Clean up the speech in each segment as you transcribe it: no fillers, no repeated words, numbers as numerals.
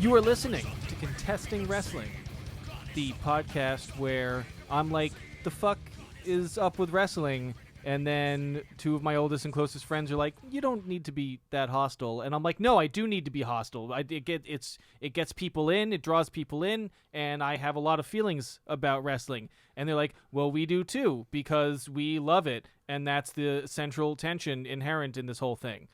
You are listening to Contesting Wrestling, the podcast where I'm like, the fuck is up with wrestling? And then two of my oldest and closest friends are like, you don't need to be that hostile. And I'm like, no, I do need to be hostile. It gets people in, it draws people in, and I have a lot of feelings about wrestling. And they're like, well, we do too, because we love it. And that's the central tension inherent in this whole thing.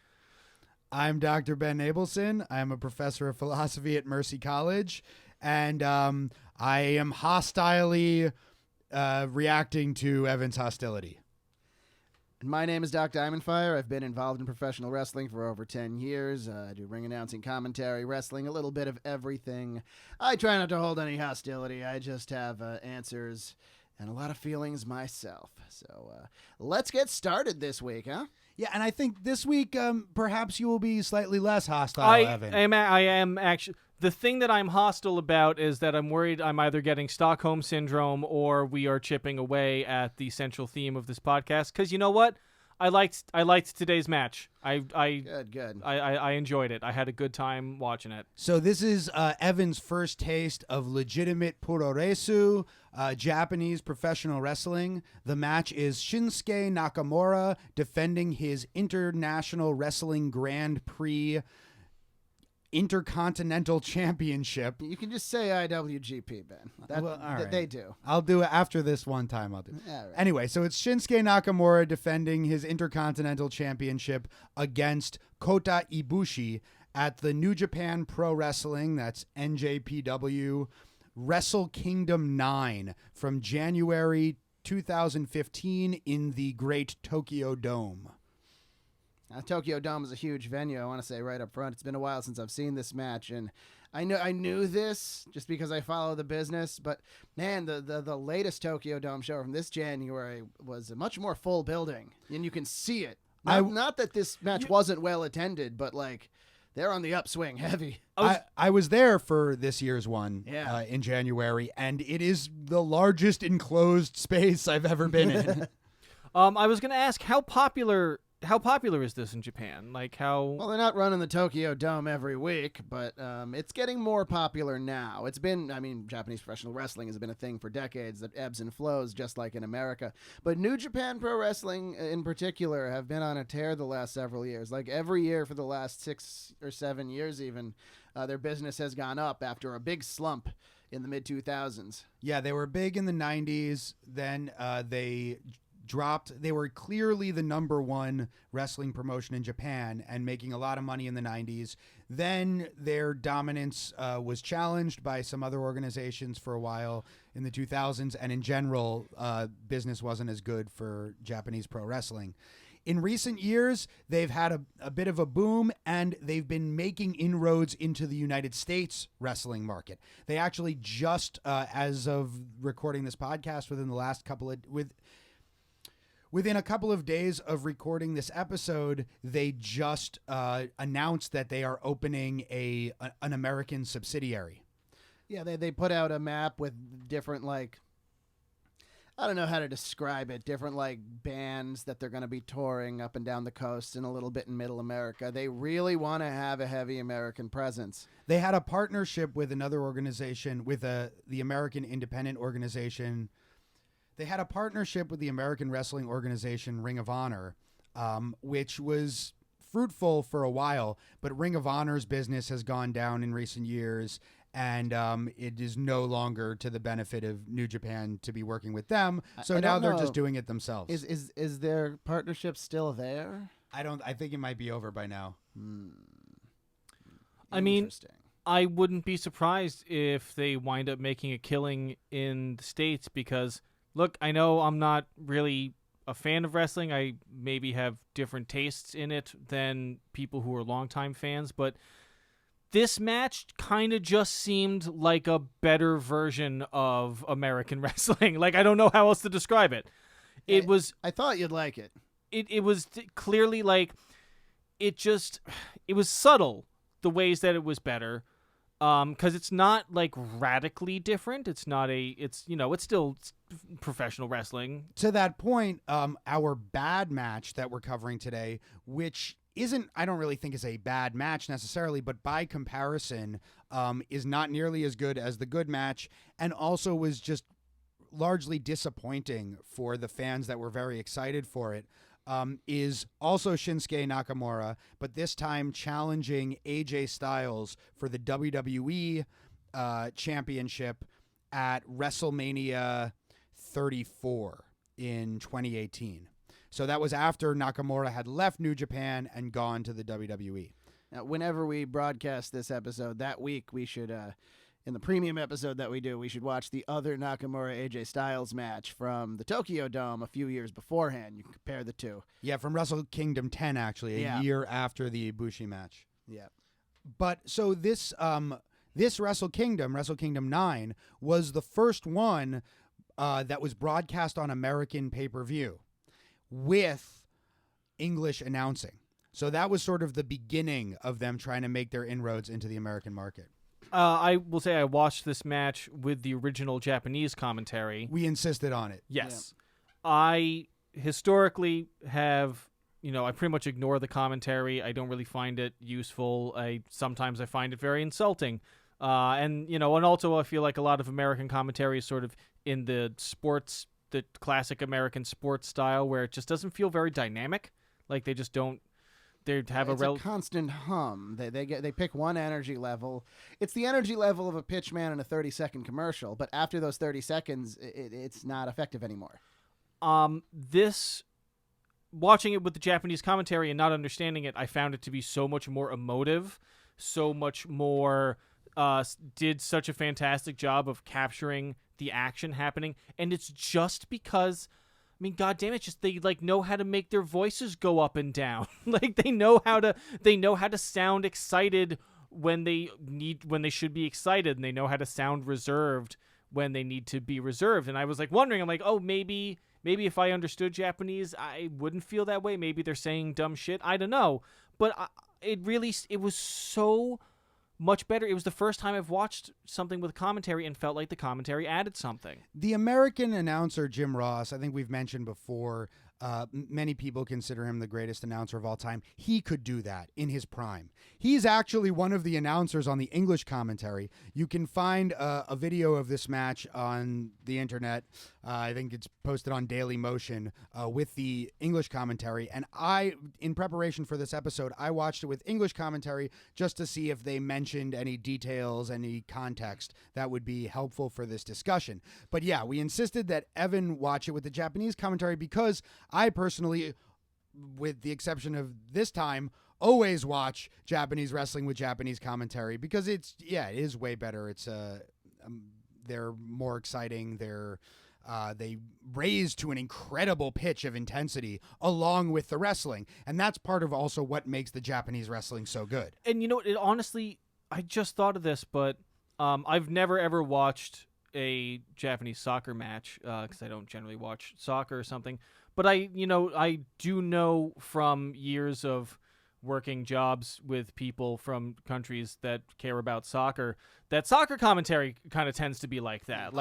I'm Dr. Ben Abelson. I'm a professor of philosophy at Mercy College, and I am hostilely reacting to Evan's hostility. And my name is Doc Diamondfire. I've been involved in professional wrestling for over 10 years. I do ring announcing, commentary, wrestling, a little bit of everything. I try not to hold any hostility. I just have answers and a lot of feelings myself. So let's get started this week, huh? Yeah, and I think this week perhaps you will be slightly less hostile, Evan. I am actually. The thing that I'm hostile about is that I'm worried I'm either getting Stockholm Syndrome or we are chipping away at the central theme of this podcast. Because you know what? I liked today's match. Good. I enjoyed it. I had a good time watching it. So this is Evan's first taste of legitimate puroresu, Japanese professional wrestling. The match is Shinsuke Nakamura defending his International Wrestling Grand Prix Intercontinental Championship. You can just say IWGP, Ben. All right. They do. I'll do it after this one time. I'll do it. All right. Anyway, so it's Shinsuke Nakamura defending his Intercontinental Championship against Kota Ibushi at the New Japan Pro Wrestling, that's NJPW, Wrestle Kingdom 9 from January 2015 in the Great Tokyo Dome. Tokyo Dome is a huge venue. I want to say right up front, it's been a while since I've seen this match, and I knew this just because I follow the business. But man, the latest Tokyo Dome show from this January was a much more full building, and you can see it. Not that this match wasn't well attended, but like they're on the upswing heavy. I was there for this year's one in January, and it is the largest enclosed space I've ever been in. I was going to ask how popular is this in Japan? Like how? Well, they're not running the Tokyo Dome every week, but it's getting more popular now. It's been, Japanese professional wrestling has been a thing for decades that ebbs and flows just like in America. But New Japan Pro Wrestling in particular have been on a tear the last several years. Like every year for the last 6 or 7 years even, their business has gone up after a big slump in the mid-2000s. Yeah, they were big in the 90s. Then they dropped. They were clearly the number one wrestling promotion in Japan and making a lot of money in the 90s. Then their dominance was challenged by some other organizations for a while in the 2000s, and in general, business wasn't as good for Japanese pro wrestling. In recent years, they've had a bit of a boom, and they've been making inroads into the United States wrestling market. They actually just, as of recording this podcast, within a couple of days of recording this episode, they just announced that they are opening an American subsidiary. Yeah, they put out a map with different, I don't know how to describe it, different, bands that they're going to be touring up and down the coast and a little bit in Middle America. They really want to have a heavy American presence. They had a partnership with another organization, with the American Independent Organization. They had a partnership with the American wrestling organization Ring of Honor, which was fruitful for a while, but Ring of Honor's business has gone down in recent years, and it is no longer to the benefit of New Japan to be working with them. So now they're just doing it themselves. Is their partnership still there? I think it might be over by now. I mean, I wouldn't be surprised if they wind up making a killing in the States because, look, I know I'm not really a fan of wrestling. I maybe have different tastes in it than people who are longtime fans, but this match kind of just seemed like a better version of American wrestling. I don't know how else to describe it. I thought you'd like it. It was clearly it was subtle the ways that it was better. Because it's not radically different. It's still professional wrestling. To that point, our bad match that we're covering today, which isn't, I don't really think is a bad match necessarily, but by comparison, is not nearly as good as the good match, and also was just largely disappointing for the fans that were very excited for it. Is also Shinsuke Nakamura, but this time challenging AJ Styles for the WWE Championship at WrestleMania 34 in 2018. So that was after Nakamura had left New Japan and gone to the WWE. Now, whenever we broadcast this episode that week, we should, in the premium episode that we do, we should watch the other Nakamura AJ Styles match from the Tokyo Dome a few years beforehand. You can compare the two. Yeah, from Wrestle Kingdom 10, actually, a year after the Ibushi match. Yeah. But so this Wrestle Kingdom 9, was the first one that was broadcast on American pay-per-view with English announcing. So that was sort of the beginning of them trying to make their inroads into the American market. I will say I watched this match with the original Japanese commentary. We insisted on it. Yes. Yeah. I historically have, I pretty much ignore the commentary. I don't really find it useful. Sometimes I find it very insulting. And also I feel like a lot of American commentary is sort of in the classic American sports style where it just doesn't feel very dynamic. Like they just don't. They have a constant hum. They pick one energy level. It's the energy level of a pitch man in a 30-second commercial, but after those 30 seconds, it's not effective anymore. Watching it with the Japanese commentary and not understanding it, I found it to be so much more emotive, so much more. Did such a fantastic job of capturing the action happening, and it's just because. I mean, God damn it! Just they know how to make their voices go up and down. They know how to sound excited when they should be excited, and they know how to sound reserved when they need to be reserved. And I was wondering, I'm like, oh, maybe if I understood Japanese, I wouldn't feel that way. Maybe they're saying dumb shit. I don't know, but it was so much better. It was the first time I've watched something with commentary and felt like the commentary added something. The American announcer, Jim Ross, I think we've mentioned before, many people consider him the greatest announcer of all time. He could do that in his prime. He's actually one of the announcers on the English commentary. You can find a video of this match on the internet. I think it's posted on Daily Motion with the English commentary. And in preparation for this episode, I watched it with English commentary just to see if they mentioned any details, any context that would be helpful for this discussion. But yeah, we insisted that Evan watch it with the Japanese commentary because I personally, with the exception of this time, always watch Japanese wrestling with Japanese commentary because it is way better. It's they're more exciting. They raise to an incredible pitch of intensity along with the wrestling, and that's part of also what makes the Japanese wrestling so good. And honestly, I just thought of this, but I've never ever watched a Japanese soccer match because I don't generally watch soccer or something. But I do know from years of working jobs with people from countries that care about soccer that soccer commentary kind of tends to be like that.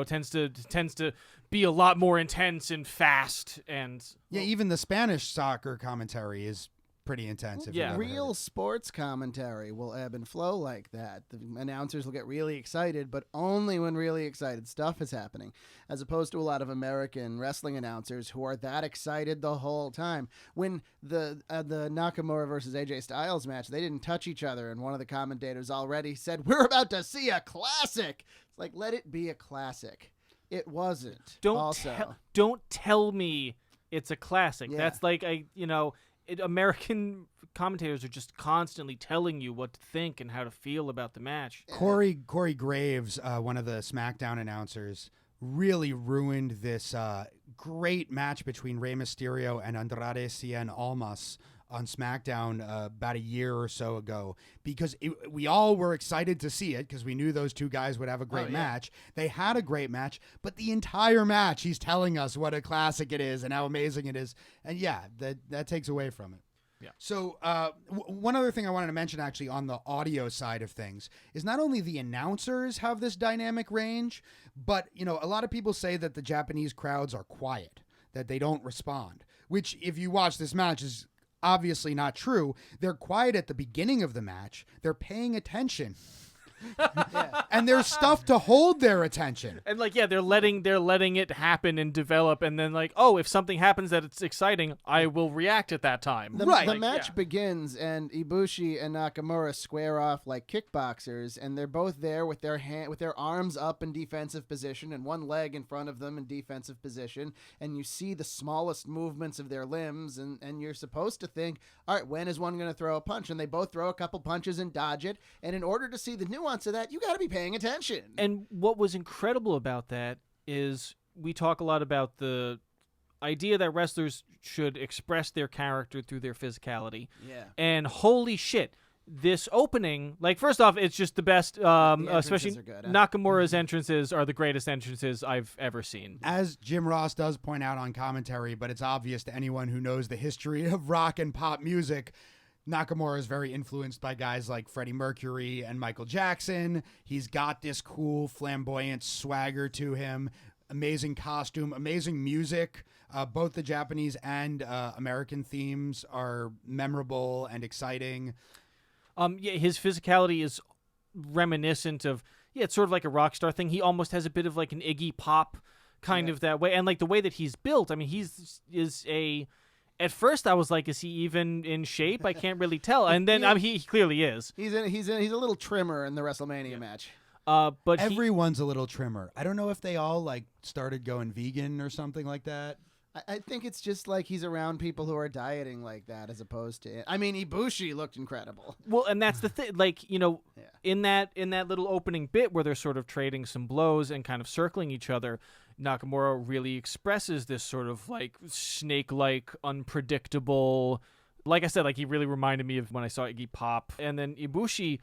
Tends to be a lot more intense and fast and even the Spanish soccer commentary is pretty intense. Real sports commentary will ebb and flow like that. The announcers will get really excited, but only when really excited stuff is happening, as opposed to a lot of American wrestling announcers who are that excited the whole time. When the Nakamura versus AJ Styles match, they didn't touch each other, and one of the commentators already said, "We're about to see a classic." It's like, let it be a classic. It wasn't. Don't tell me it's a classic. Yeah. That's American commentators are just constantly telling you what to think and how to feel about the match. Corey Graves, one of the SmackDown announcers, really ruined this great match between Rey Mysterio and Andrade Cien Almas on SmackDown about a year or so ago, because we all were excited to see it because we knew those two guys would have a great match. They had a great match, but the entire match he's telling us what a classic it is and how amazing it is, and that takes away from it. Yeah. So one other thing I wanted to mention actually on the audio side of things is not only the announcers have this dynamic range, but a lot of people say that the Japanese crowds are quiet, that they don't respond, which if you watch this match is obviously not true. They're quiet at the beginning of the match. They're paying attention. And there's stuff to hold their attention. And like, yeah, they're letting it happen and develop, and then like, oh, if something happens that it's exciting, I will react at that time. The Right. match begins, and Ibushi and Nakamura square off like kickboxers, and they're both there with their arms up in defensive position and one leg in front of them in defensive position, and you see the smallest movements of their limbs, and you're supposed to think, all right, when is one going to throw a punch? And they both throw a couple punches and dodge it, and in order to see the nuance of that, you got to be paying attention. And what was incredible about that is we talk a lot about the idea that wrestlers should express their character through their physicality. Yeah. And holy shit, this opening, like, first off, it's just the best, especially are good, huh? Nakamura's entrances are the greatest entrances I've ever seen. As Jim Ross does point out on commentary, but it's obvious to anyone who knows the history of rock and pop music, Nakamura is very influenced by guys like Freddie Mercury and Michael Jackson. He's got this cool, flamboyant swagger to him, amazing costume, amazing music. Both the Japanese and American themes are memorable and exciting. Yeah, his physicality is reminiscent of, it's sort of like a rock star thing. He almost has a bit of like an Iggy Pop kind of that way. And like the way that he's built, I mean, at first I was like, is he even in shape? I can't really tell. And then he clearly is. He's a little trimmer in the WrestleMania match. But everyone's a little trimmer. I don't know if they all like started going vegan or something like that. I think it's just like he's around people who are dieting like that, as opposed to. I mean, Ibushi looked incredible. Well, and that's the thing. Like, in that little opening bit where they're sort of trading some blows and kind of circling each other, Nakamura really expresses this sort of like snake-like, unpredictable. Like I said, like he really reminded me of when I saw Iggy Pop, and then Ibushi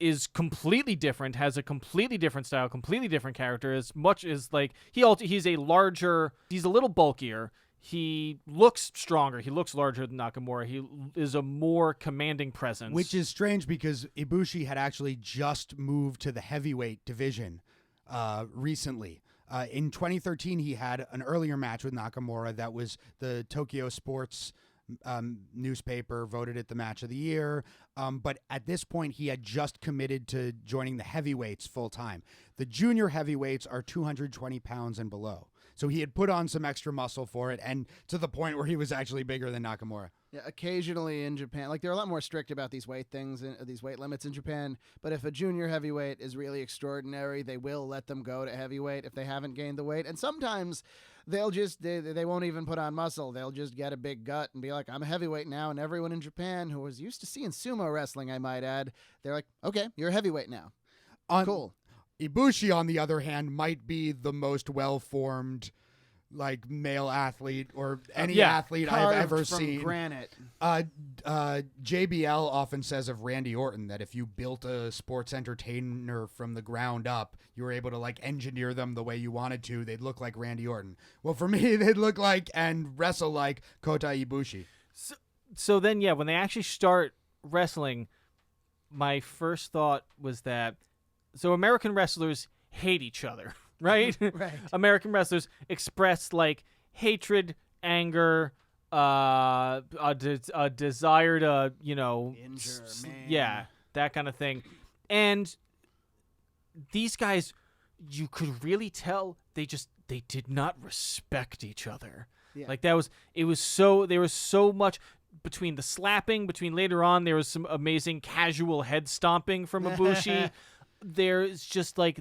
is completely different, has a completely different style, completely different character. As much as like he's a little bulkier. He looks stronger. He looks larger than Nakamura. He is a more commanding presence, which is strange because Ibushi had actually just moved to the heavyweight division recently. In 2013, he had an earlier match with Nakamura that was the Tokyo Sports newspaper voted it the match of the year. But at this point, he had just committed to joining the heavyweights full time. The junior heavyweights are 220 pounds and below. So he had put on some extra muscle for it, and to the point where he was actually bigger than Nakamura. Yeah, occasionally in Japan, like they're a lot more strict about these weight things, these weight limits in Japan. But if a junior heavyweight is really extraordinary, they will let them go to heavyweight if they haven't gained the weight. And sometimes they'll just they won't even put on muscle. They'll just get a big gut and be like, I'm a heavyweight now. And everyone in Japan who was used to seeing sumo wrestling, I might add, they're like, okay, you're a heavyweight now. Cool. Ibushi, on the other hand, might be the most well-formed like male athlete or any athlete I've ever seen. Granite. JBL often says of Randy Orton that if you built a sports entertainer from the ground up, you were able to like engineer them the way you wanted to, they'd look like Randy Orton. Well, for me, they'd look like and wrestle like Kota Ibushi. So then, when they actually start wrestling, my first thought was that American wrestlers hate each other. Right? Right. American wrestlers express like hatred, anger, a desire to, injure, man. That kind of thing. And these guys, you could really tell they did not respect each other. Yeah. Like there was so much between the slapping, between later on there was some amazing casual head stomping from Ibushi. There's just like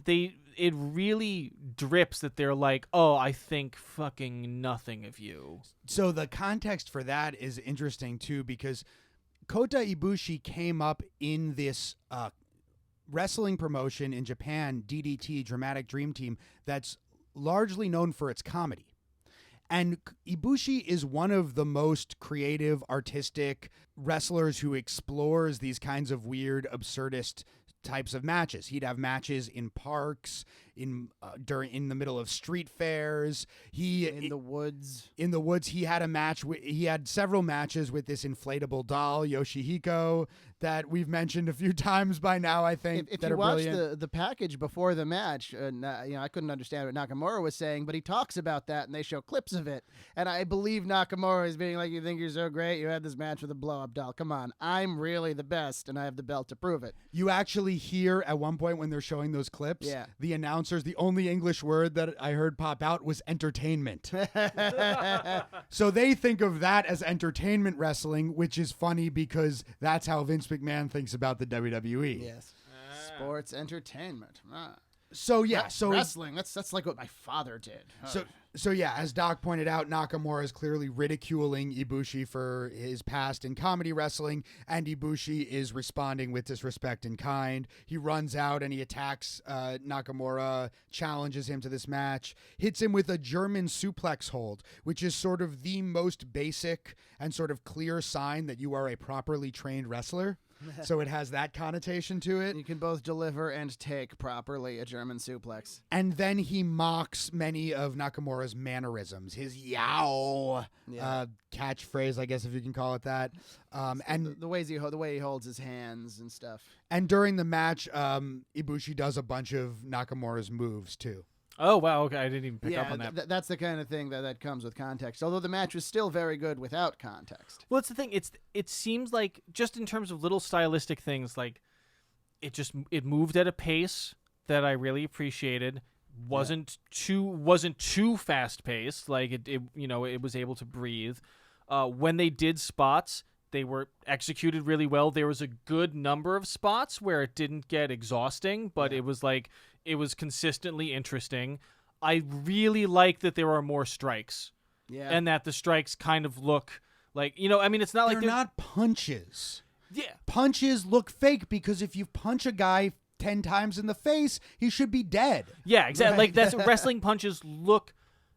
it really drips that they're like, oh, I think fucking nothing of you. So the context for that is interesting too, because Kota Ibushi came up in this wrestling promotion in Japan, DDT, Dramatic Dream Team, that's largely known for its comedy. And Ibushi is one of the most creative, artistic wrestlers who explores these kinds of weird, absurdist types of matches. He'd have matches in parks, in the middle of street fairs. In the woods. In the woods, he had a match. He had several matches with this inflatable doll, Yoshihiko, that we've mentioned a few times by now. I think If that you are watch brilliant. the package before the match, I couldn't understand what Nakamura was saying, but he talks about that, and they show clips of it. And I believe Nakamura is being like, "You think you're so great? You had this match with a blow-up doll. Come on, I'm really the best, and I have the belt to prove it." You actually hear at one point when they're showing those clips, Yeah. the announcers, the only English word that I heard pop out was entertainment. So they think of that as entertainment wrestling, which is funny because that's how Vince McMahon thinks about the WWE. Yes. Sports entertainment. So yeah, so wrestling. That's like what my father did. So yeah, as Doc pointed out, Nakamura is clearly ridiculing Ibushi for his past in comedy wrestling, and Ibushi is responding with disrespect in kind. He runs out and he attacks Nakamura, challenges him to this match, hits him with a German suplex hold, which is sort of the most basic and sort of clear sign that you are a properly trained wrestler. So it has that connotation to it. You can both deliver and take properly a German suplex. And then he mocks many of Nakamura's mannerisms, his yow catchphrase, I guess if you can call it that. And The way he holds his hands and stuff. and during the match, Ibushi does a bunch of Nakamura's moves too. Oh, wow. Okay. I didn't even pick up on that. That's the kind of thing that comes with context. Although the match was still very good without context. Well, it's the thing. It seems like just in terms of little stylistic things, like it moved at a pace that I really appreciated. Wasn't too fast paced. Like it was able to breathe. When they did spots, they were executed really well. There was a good number of spots where it didn't get exhausting, but it was consistently interesting. I really like that there are more strikes. Yeah. And that the strikes kind of look like, it's not like They're not punches. Yeah. Punches look fake because if you punch a guy 10 times in the face, he should be dead. Yeah, exactly. Right. Like that's wrestling punches look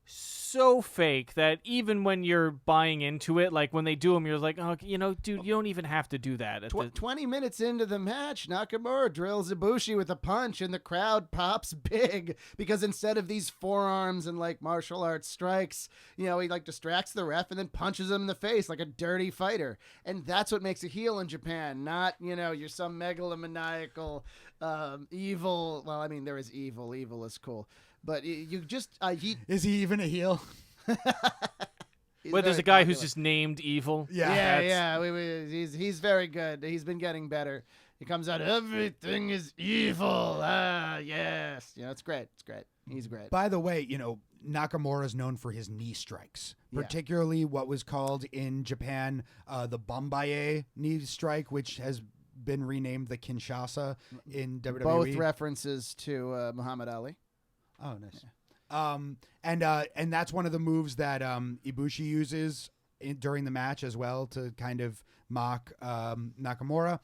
so fake that even when you're buying into it, like when they do them, you're like, oh, dude, you don't even have to do that. 20 minutes into the match, Nakamura drills Ibushi with a punch, and the crowd pops big because instead of these forearms and like martial arts strikes, he like distracts the ref and then punches him in the face like a dirty fighter. And that's what makes a heel in Japan, not you're some megalomaniacal, evil. Well, I mean there is evil. Evil is cool. But you just Is he even a heel? Well, there's a guy who's just named Evil. Yeah. He's very good. He's been getting better. He comes out, everything is evil. Yes. It's great. It's great. He's great. By the way, Nakamura is known for his knee strikes, Yeah. particularly what was called in Japan the Bombaye knee strike, which has been renamed the Kinshasa in WWE. Both references to Muhammad Ali. Oh, nice. And that's one of the moves that Ibushi uses during the match as well to kind of mock Nakamura.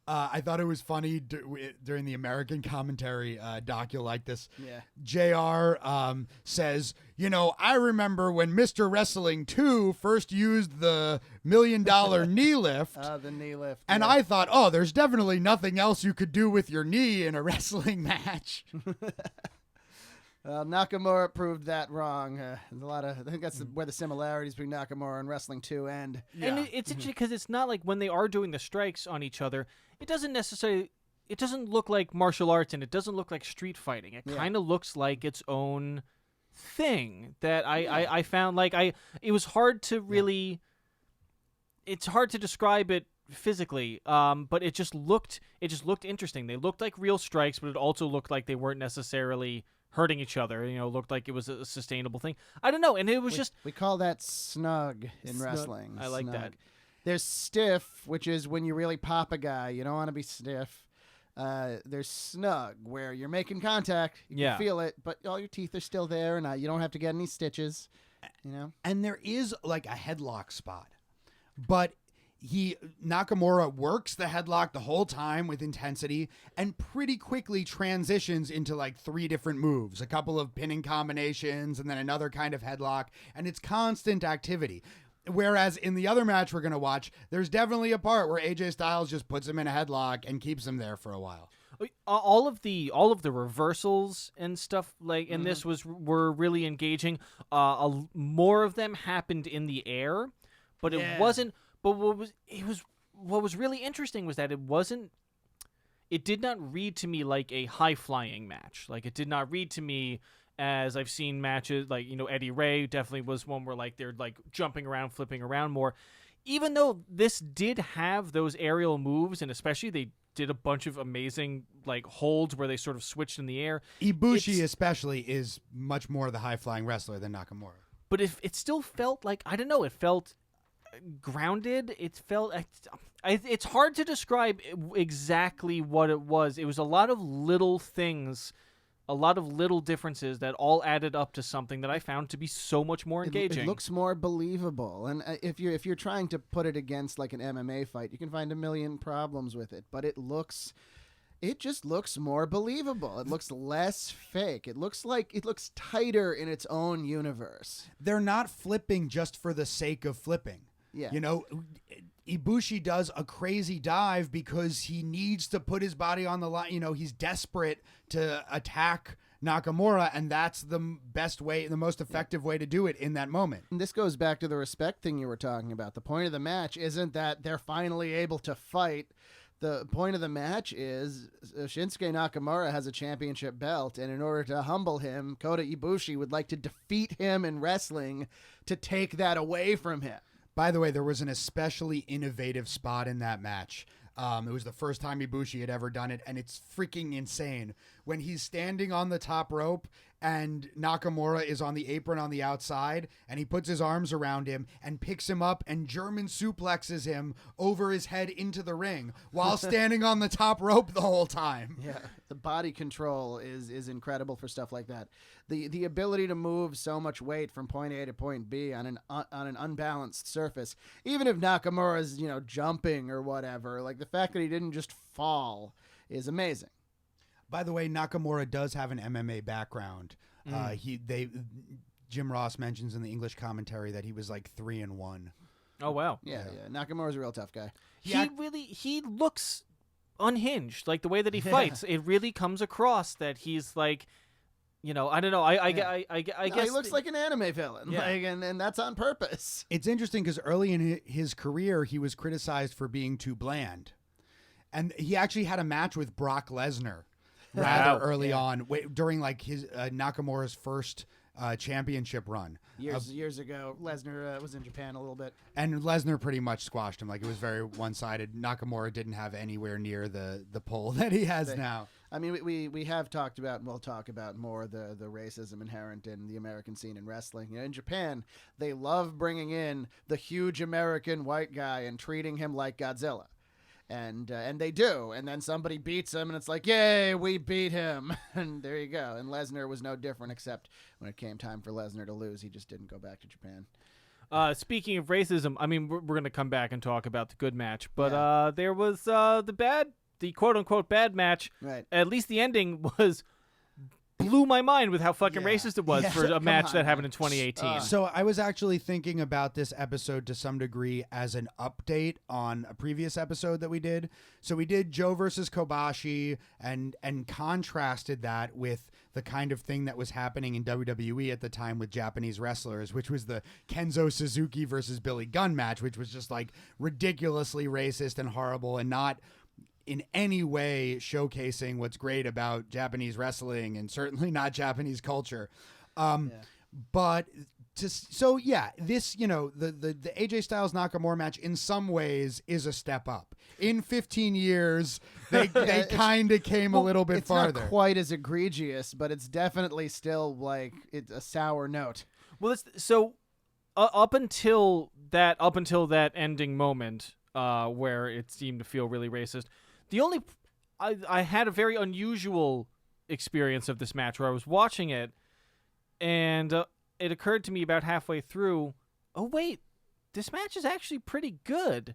I thought it was funny during the American commentary, Doc, you'll like this. Yeah. JR says, I remember when Mr. Wrestling 2 first used the $1 million knee lift. The knee lift. And yeah. I thought, there's definitely nothing else you could do with your knee in a wrestling match. Nakamura proved that wrong. There's a lot of. I think that's where the similarities between Nakamura and Wrestling 2 end. And it's interesting because it's not like when they are doing the strikes on each other, it doesn't look like martial arts and it doesn't look like street fighting. It kind of looks like its own thing that I found it was hard to really. It's hard to describe it physically, but it just looked interesting. They looked like real strikes, but it also looked like they weren't necessarily hurting each other. Looked like it was a sustainable thing. I don't know, and it was We call that snug in wrestling. I like Snug. that. There's stiff, which is when you really pop a guy. You don't want to be stiff. There's snug, where you're making contact. You can feel it, but all your teeth are still there, and you don't have to get any stitches. And there is like a headlock spot, but Nakamura works the headlock the whole time with intensity and pretty quickly transitions into like 3 different moves, a couple of pinning combinations and then another kind of headlock, and it's constant activity. Whereas in the other match we're going to watch, there's definitely a part where AJ Styles just puts him in a headlock and keeps him there for a while. All of the reversals and stuff like, and this were really engaging. More of them happened in the air, but it wasn't. But what was really interesting was that it did not read to me like a high flying match. Like, it did not read to me as I've seen matches like, Eddie Ray definitely was one where like they're like jumping around, flipping around more. Even though this did have those aerial moves, and especially they did a bunch of amazing like holds where they sort of switched in the air. Ibushi especially is much more the high flying wrestler than Nakamura. But it still felt like, I don't know, it felt grounded. It felt, it's hard to describe exactly what it was. It was a lot of little things, a lot of little differences that all added up to something that I found to be so much more engaging. It looks more believable, and if you're trying to put it against like an MMA fight, you can find a million problems with it. But it just looks more believable. It looks less fake. It looks tighter in its own universe. They're not flipping just for the sake of flipping. Yeah. Ibushi does a crazy dive because he needs to put his body on the line. He's desperate to attack Nakamura, and that's the best way, the most effective way to do it in that moment. And this goes back to the respect thing you were talking about. The point of the match isn't that they're finally able to fight. The point of the match is Shinsuke Nakamura has a championship belt, and in order to humble him, Kota Ibushi would like to defeat him in wrestling to take that away from him. By the way, there was an especially innovative spot in that match. It was the first time Ibushi had ever done it, and it's freaking insane. When he's standing on the top rope and Nakamura is on the apron on the outside, and he puts his arms around him and picks him up and German suplexes him over his head into the ring while standing on the top rope the whole time. Yeah, the body control is incredible for stuff like that. The ability to move so much weight from point A to point B on an unbalanced surface, even if Nakamura's jumping or whatever, like the fact that he didn't just fall is amazing. By the way, Nakamura does have an MMA background. Jim Ross mentions in the English commentary that he was like 3-1. Oh wow. Yeah. Nakamura's a real tough guy. He looks unhinged, like the way that he fights. It really comes across that he's like, I don't know. I guess he looks like an anime villain, and that's on purpose. It's interesting because early in his career, he was criticized for being too bland, and he actually had a match with Brock Lesnar rather early on during like his Nakamura's first championship run. Years ago, Lesnar was in Japan a little bit. And Lesnar pretty much squashed him. Like, it was very one-sided. Nakamura didn't have anywhere near the pull that he has now. I mean, we have talked about, and we'll talk about more, the racism inherent in the American scene in wrestling. In Japan, they love bringing in the huge American white guy and treating him like Godzilla. And they do, and then somebody beats him, and it's like, yay, we beat him, and there you go. And Lesnar was no different, except when it came time for Lesnar to lose, he just didn't go back to Japan. Speaking of racism, I mean, we're going to come back and talk about the good match, but there was the quote-unquote bad match. Right. At least the ending blew my mind with how fucking racist it was for a match that happened in 2018. So I was actually thinking about this episode to some degree as an update on a previous episode that we did. So we did Joe versus Kobashi and contrasted that with the kind of thing that was happening in WWE at the time with Japanese wrestlers, which was the Kenzo Suzuki versus Billy Gunn match, which was just like ridiculously racist and horrible and not in any way showcasing what's great about Japanese wrestling and certainly not Japanese culture. But this, the AJ Styles Nakamura match in some ways is a step up. In 15 years, they kind of came a little bit farther. It's not quite as egregious, but it's definitely still like it's a sour note. Well, up until that ending moment, where it seemed to feel really racist. I had a very unusual experience of this match where I was watching it, and it occurred to me about halfway through, oh wait, this match is actually pretty good,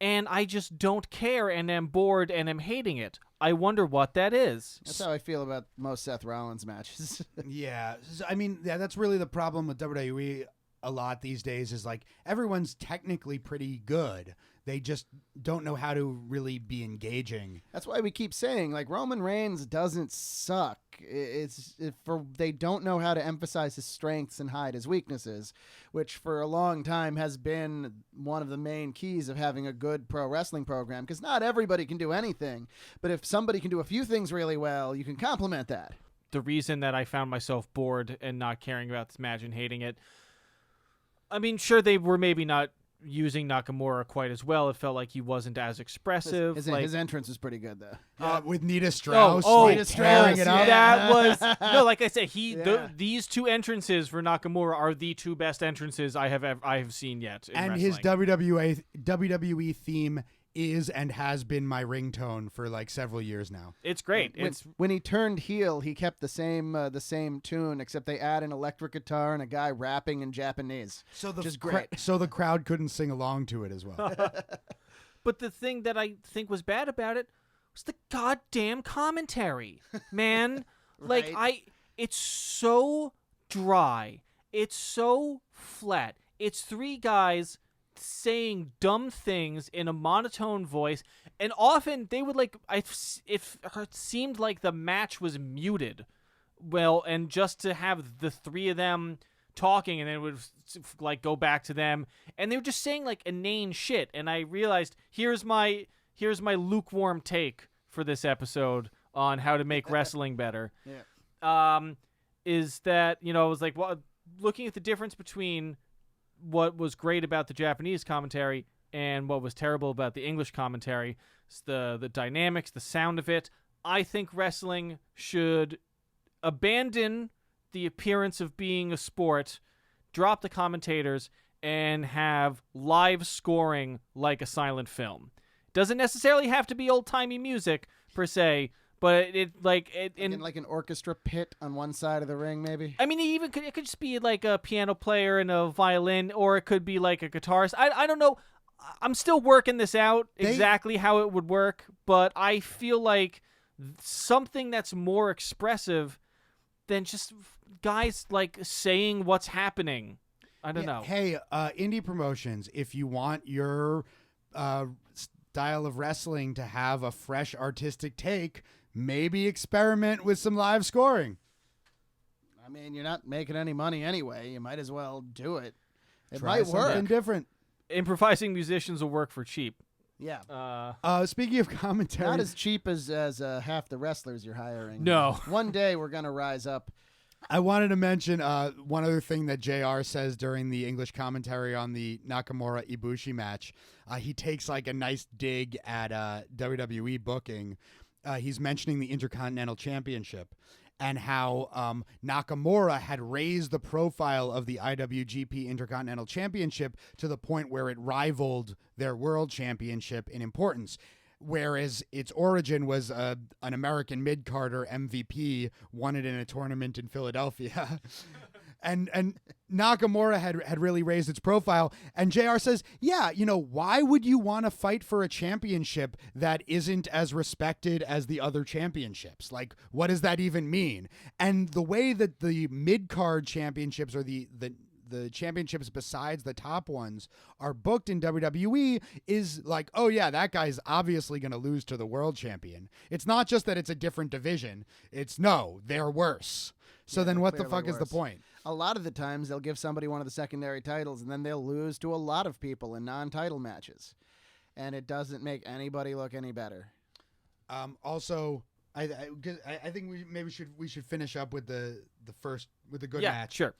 and I just don't care and am bored and am hating it. I wonder what that is. That's how I feel about most Seth Rollins matches. I mean, that's really the problem with WWE a lot these days is like everyone's technically pretty good. they just don't know how to really be engaging. That's why we keep saying, like, Roman Reigns doesn't suck. They don't know how to emphasize his strengths and hide his weaknesses, which for a long time has been one of the main keys of having a good pro wrestling program, because not everybody can do anything. But if somebody can do a few things really well, you can complement that. The reason that I found myself bored and not caring about this match and hating it, I mean, sure, they were maybe not using Nakamura quite as well. It felt like he wasn't as expressive. His entrance was pretty good, though. With Nita Strauss, Nita Strauss, tearing it up. That was no, like I said, Yeah. these two entrances for Nakamura are the two best entrances I have seen yet. In And wrestling. his WWE theme is and has been my ringtone for like several years now. It's great. When he turned heel, he kept the same tune, except they add an electric guitar and a guy rapping in Japanese. So which is great. So the crowd couldn't sing along to it as well. But the thing that I think was bad about it was the goddamn commentary, man. Right. It's so dry. It's so flat. It's three guys saying dumb things in a monotone voice, and often they would it seemed like the match was muted. Well, and just to have the three of them talking, and then it would like go back to them, and they were just saying like inane shit. And I realized here's my lukewarm take for this episode on how to make wrestling better. Yeah. Is that, I was like, well, looking at the difference between what was great about the Japanese commentary and what was terrible about the English commentary, the dynamics, the sound of it. I think wrestling should abandon the appearance of being a sport, drop the commentators, and have live scoring like a silent film. Doesn't necessarily have to be old-timey music per se, but in like an orchestra pit on one side of the ring, maybe. I mean, it could just be like a piano player and a violin, or it could be like a guitarist. I don't know. I'm still working this out exactly how it would work, but I feel like something that's more expressive than just guys like saying what's happening. I don't know. Hey, indie promotions, if you want your style of wrestling to have a fresh artistic take, maybe experiment with some live scoring. I mean, you're not making any money anyway. You might as well do it. It Try might work. something different. Improvising musicians will work for cheap. Yeah. Speaking of commentary, Not as cheap as half the wrestlers you're hiring. No. One day we're going to rise up. I wanted to mention one other thing that JR says during the English commentary on the Nakamura Ibushi match. He takes like a nice dig at WWE booking. He's mentioning the Intercontinental Championship and how Nakamura had raised the profile of the IWGP Intercontinental Championship to the point where it rivaled their World Championship in importance. Whereas its origin was an American mid-carder MVP won it in a tournament in Philadelphia. and Nakamura had really raised its profile. And JR says, yeah, why would you want to fight for a championship that isn't as respected as the other championships? Like, what does that even mean? And the way that the mid-card championships or the championships besides the top ones are booked in WWE is like, oh yeah, that guy's obviously going to lose to the world champion. It's not just that it's a different division. It's no, they're worse. So then what the fuck is the point? A lot of the times they'll give somebody one of the secondary titles and then they'll lose to a lot of people in non-title matches. And it doesn't make anybody look any better. Also, I think we should finish up with the good Yeah, match. sure.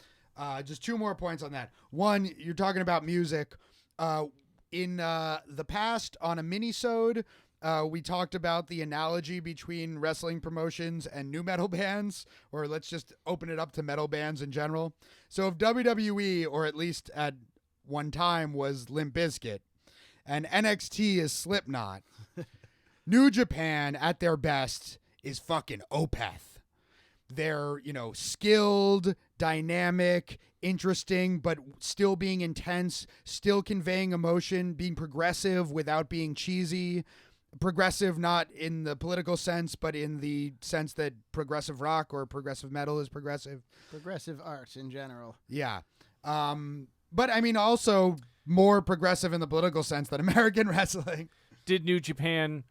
Just two more points on that. One, you're talking about music. In the past, on a mini-sode, we talked about the analogy between wrestling promotions and new metal bands, or let's just open it up to metal bands in general. So if WWE, or at least at one time, was Limp Bizkit, and NXT is Slipknot, New Japan, at their best, is fucking Opeth. They're, skilled, dynamic, interesting, but still being intense, still conveying emotion, being progressive without being cheesy. Progressive not in the political sense, but in the sense that progressive rock or progressive metal is progressive. Progressive art in general. Yeah. But I mean, also more progressive in the political sense than American wrestling. Did New Japan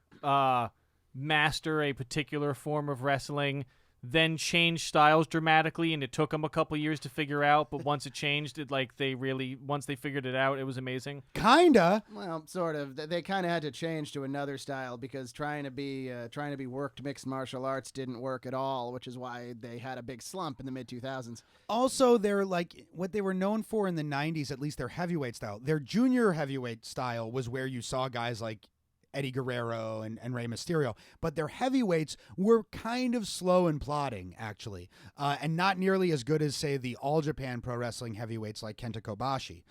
master a particular form of wrestling, then change styles dramatically, and it took them a couple years to figure out, but once it changed, once they figured it out, it was amazing? Kinda. Well, sort of. They kind of had to change to another style because trying to be worked mixed martial arts didn't work at all, which is why they had a big slump in the mid 2000s. Also, they're like what they were known for in the 90s, at least their heavyweight style. Their junior heavyweight style was where you saw guys like Eddie Guerrero and Rey Mysterio, but their heavyweights were kind of slow and plodding, actually, and not nearly as good as, say, the All Japan Pro Wrestling heavyweights like Kenta Kobashi.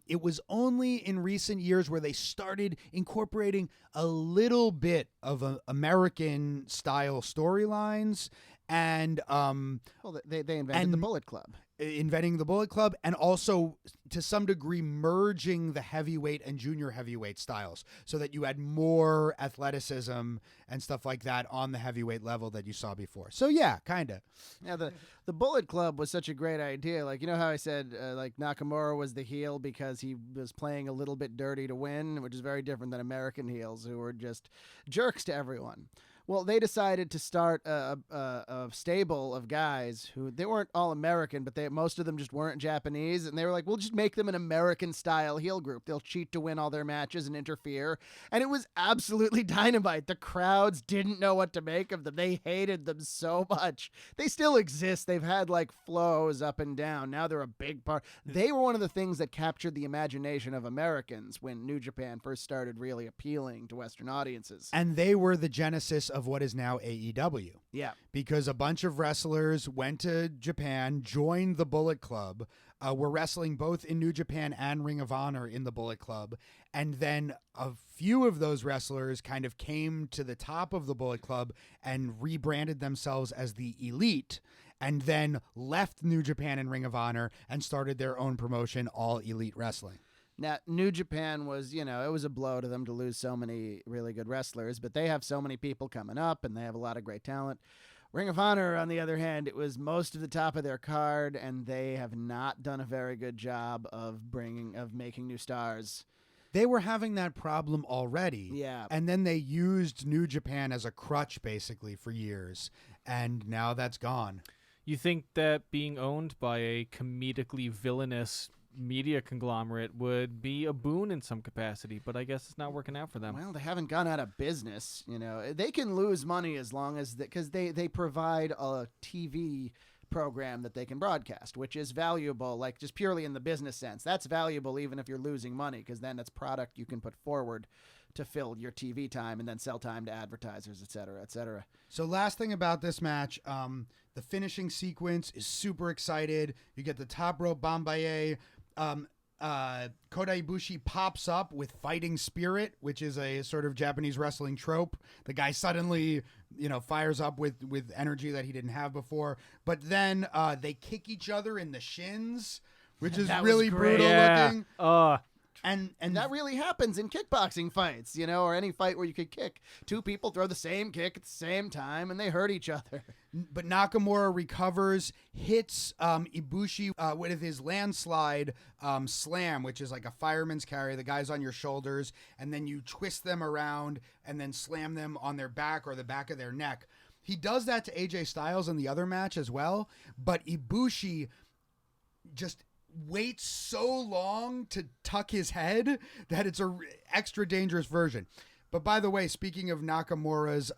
It was only in recent years where they started incorporating a little bit of American style storylines and Well, they invented the Bullet Club. inventing the Bullet Club, and also to some degree merging the heavyweight and junior heavyweight styles so that you had more athleticism and stuff like that on the heavyweight level that you saw before. So yeah, kind of. Yeah, the Bullet Club was such a great idea. Like, you know how I said like Nakamura was the heel because he was playing a little bit dirty to win, which is very different than American heels who were just jerks to everyone. Well, they decided to start a stable of guys who they weren't all American, but most of them just weren't Japanese, and they were like, "We'll just make them an American-style heel group. They'll cheat to win all their matches and interfere." And it was absolutely dynamite. The crowds didn't know what to make of them. They hated them so much. They still exist. They've had like flows up and down. Now they're a big part. They were one of the things that captured the imagination of Americans when New Japan first started really appealing to Western audiences. And they were the genesis of what is now AEW. Yeah. Because a bunch of wrestlers went to Japan, joined the Bullet Club, were wrestling both in New Japan and Ring of Honor in the Bullet Club, and then a few of those wrestlers kind of came to the top of the Bullet Club and rebranded themselves as the Elite, and then left New Japan and Ring of Honor and started their own promotion, All Elite Wrestling. Now, New Japan was, it was a blow to them to lose so many really good wrestlers, but they have so many people coming up, and they have a lot of great talent. Ring of Honor, on the other hand, it was most of the top of their card, and they have not done a very good job of making new stars. They were having that problem already. Yeah. And then they used New Japan as a crutch, basically, for years, and now that's gone. You think that being owned by a comedically villainous media conglomerate would be a boon in some capacity, but I guess it's not working out for them. Well, they haven't gone out of business. They can lose money as long as because they provide a TV program that they can broadcast, which is valuable, like just purely in the business sense. That's valuable even if you're losing money, because then it's product you can put forward to fill your TV time and then sell time to advertisers, et cetera, et cetera. So last thing about this match, the finishing sequence is super excited. You get the top rope Bambaye. Kota Ibushi pops up with fighting spirit, which is a sort of Japanese wrestling trope. The guy suddenly, fires up with energy that he didn't have before. But then they kick each other in the shins, which is really brutal looking. And that really happens in kickboxing fights, or any fight where you could kick. Two people throw the same kick at the same time, and they hurt each other. But Nakamura recovers, hits Ibushi with his landslide slam, which is like a fireman's carry. The guy's on your shoulders, and then you twist them around and then slam them on their back or the back of their neck. He does that to AJ Styles in the other match as well, but Ibushi just waits so long to tuck his head that it's a extra dangerous version. But by the way, speaking of Nakamura's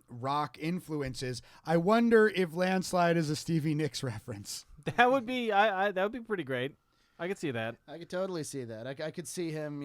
rock influences, I wonder if Landslide is a Stevie Nicks reference. That would be that would be pretty great. I could see that. I could totally see that. I could see him,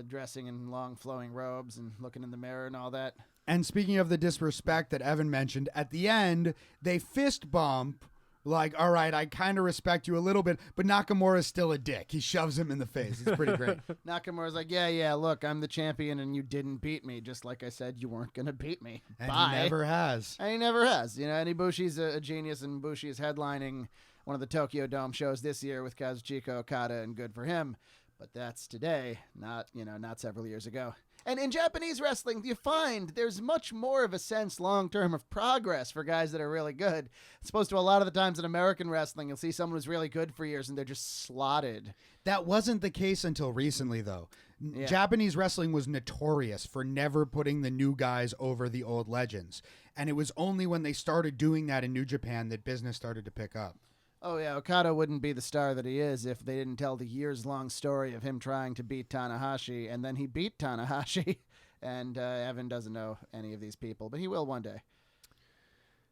dressing in long flowing robes and looking in the mirror and all that. And speaking of the disrespect that Evan mentioned, at the end, they fist bump. Like, all right, I kind of respect you a little bit, but Nakamura's still a dick. He shoves him in the face. It's pretty great. Nakamura's like, yeah, look, I'm the champion and you didn't beat me. Just like I said, you weren't going to beat me. And Bye. he never has. And he never has. And Ibushi's a genius, and Ibushi is headlining one of the Tokyo Dome shows this year with Kazuchika Okada, and good for him. But that's today, not several years ago. And in Japanese wrestling, you find there's much more of a sense long-term of progress for guys that are really good. As opposed to a lot of the times in American wrestling, you'll see someone who's really good for years and they're just slotted. That wasn't the case until recently, though. Yeah. Japanese wrestling was notorious for never putting the new guys over the old legends. And it was only when they started doing that in New Japan that business started to pick up. Oh, yeah, Okada wouldn't be the star that he is if they didn't tell the years-long story of him trying to beat Tanahashi, and then he beat Tanahashi. And Evan doesn't know any of these people, but he will one day.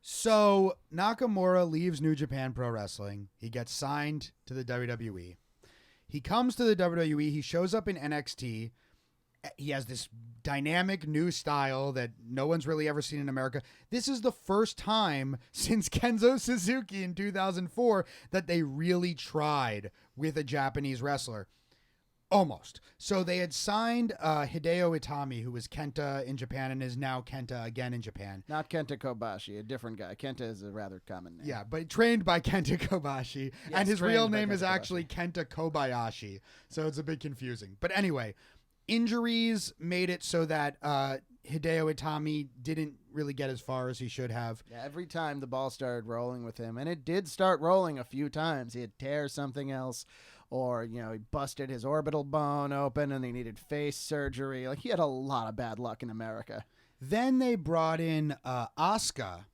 So Nakamura leaves New Japan Pro Wrestling. He gets signed to the WWE. He comes to the WWE. He shows up in NXT. He has this dynamic new style that no one's really ever seen in America. This is the first time since Kenzo Suzuki in 2004 that they really tried with a Japanese wrestler. Almost. So they had signed Hideo Itami, who was Kenta in Japan and is now Kenta again in Japan. Not Kenta Kobashi, a different guy. Kenta is a rather common name. Yeah, but trained by Kenta Kobashi. Yes, and his trained real by name Kenta is actually Kenta Kobayashi. So it's a bit confusing. But anyway, injuries made it so that Hideo Itami didn't really get as far as he should have. Yeah, every time the ball started rolling with him, and it did start rolling a few times, he'd tear something else, or, he busted his orbital bone open and he needed face surgery. Like, he had a lot of bad luck in America. Then they brought in Asuka,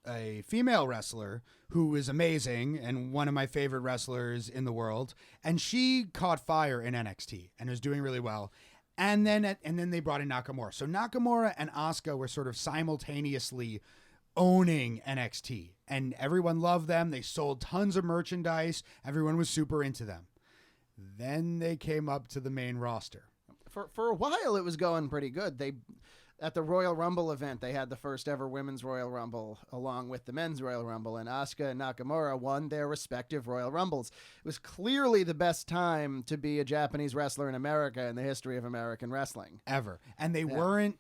a female wrestler who is amazing and one of my favorite wrestlers in the world. And she caught fire in NXT and is doing really well. And then they brought in Nakamura. So Nakamura and Asuka were sort of simultaneously owning NXT, and everyone loved them. They sold tons of merchandise. Everyone was super into them. Then they came up to the main roster. For a while, it was going pretty good. At the Royal Rumble event, they had the first ever Women's Royal Rumble along with the Men's Royal Rumble, and Asuka and Nakamura won their respective Royal Rumbles. It was clearly the best time to be a Japanese wrestler in America in the history of American wrestling. Ever. And they weren't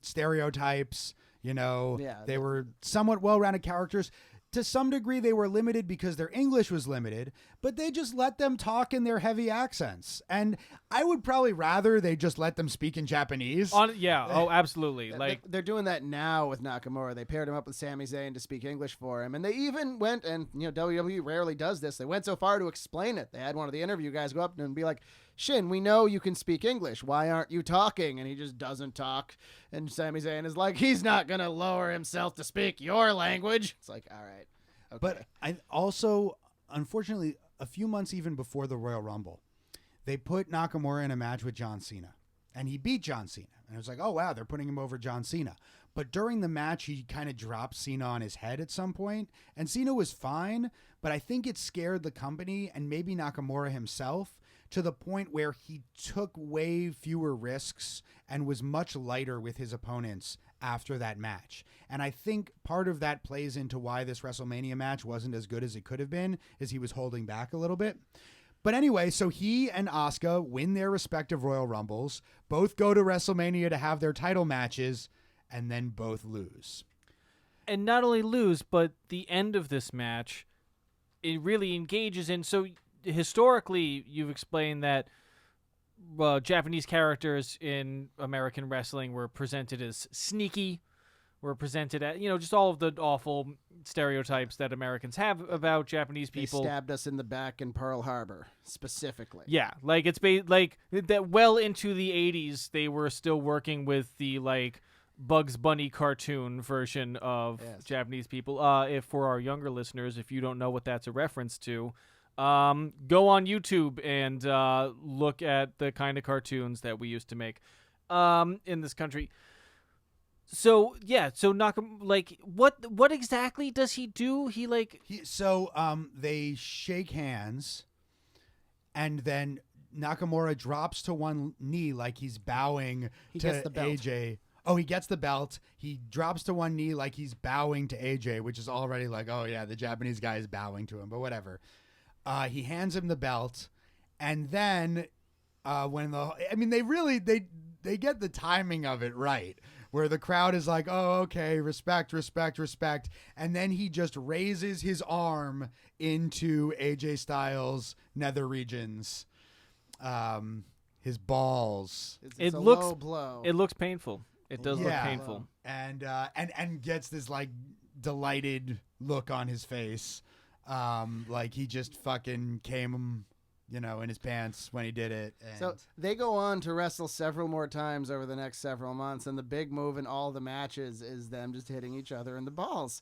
stereotypes. They were somewhat well-rounded characters. To some degree, they were limited because their English was limited, but they just let them talk in their heavy accents. And I would probably rather they just let them speak in Japanese. Absolutely. They're doing that now with Nakamura. They paired him up with Sami Zayn to speak English for him. And they even went, and WWE rarely does this, they went so far to explain it. They had one of the interview guys go up and be like, Shin, we know you can speak English. Why aren't you talking? And he just doesn't talk. And Sami Zayn is like, he's not going to lower himself to speak your language. It's like, all right. Okay. But I also, unfortunately, a few months even before the Royal Rumble, they put Nakamura in a match with John Cena. And he beat John Cena. And it was like, oh, wow, they're putting him over John Cena. But during the match, he kind of dropped Cena on his head at some point. And Cena was fine, but I think it scared the company and maybe Nakamura himself to the point where he took way fewer risks and was much lighter with his opponents after that match. And I think part of that plays into why this WrestleMania match wasn't as good as it could have been, is he was holding back a little bit. But anyway, so he and Asuka win their respective Royal Rumbles, both go to WrestleMania to have their title matches, and then both lose. And not only lose, but the end of this match, it really engages in... So historically, you've explained that Japanese characters in American wrestling were presented as sneaky, were presented as, just all of the awful stereotypes that Americans have about Japanese people. They stabbed us in the back in Pearl Harbor, specifically. Yeah, like it's like that. Well into the 80s, they were still working with the Bugs Bunny cartoon version of Japanese people. If for our younger listeners, if you don't know what that's a reference to, go on YouTube and look at the kind of cartoons that we used to make in this country. So what exactly does he do? They shake hands, and then Nakamura drops to one knee like he's bowing to AJ. Oh, he gets the belt. He drops to one knee like he's bowing to AJ, which is already like, oh yeah, the Japanese guy is bowing to him, but whatever. He hands him the belt, and then they get the timing of it right, where the crowd is like, oh, okay, respect, respect, respect. And then he just raises his arm into AJ Styles' nether regions. his balls. It's It a looks- low blow. It looks painful. It does look Yeah. painful. And gets this like delighted look on his face, like he just fucking came, in his pants when he did it. And So they go on to wrestle several more times over the next several months, and the big move in all the matches is them just hitting each other in the balls.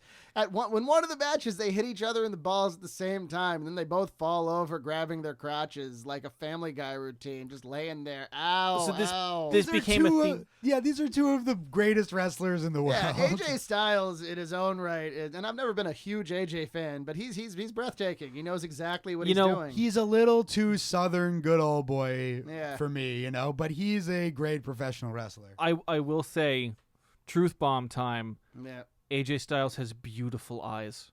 When one of the matches, they hit each other in the balls at the same time, and then they both fall over, grabbing their crotches like a Family Guy routine, just laying there. Ow, So this- ow. this These are became a two theme. these are two of the greatest wrestlers in the world. Yeah, AJ Styles in his own right, and I've never been a huge AJ fan, but he's breathtaking. He knows exactly what You he's know, doing. He's a little too Southern good old boy Yeah. for me, but he's a great professional wrestler. I will say, truth bomb time. Yeah. AJ Styles has beautiful eyes.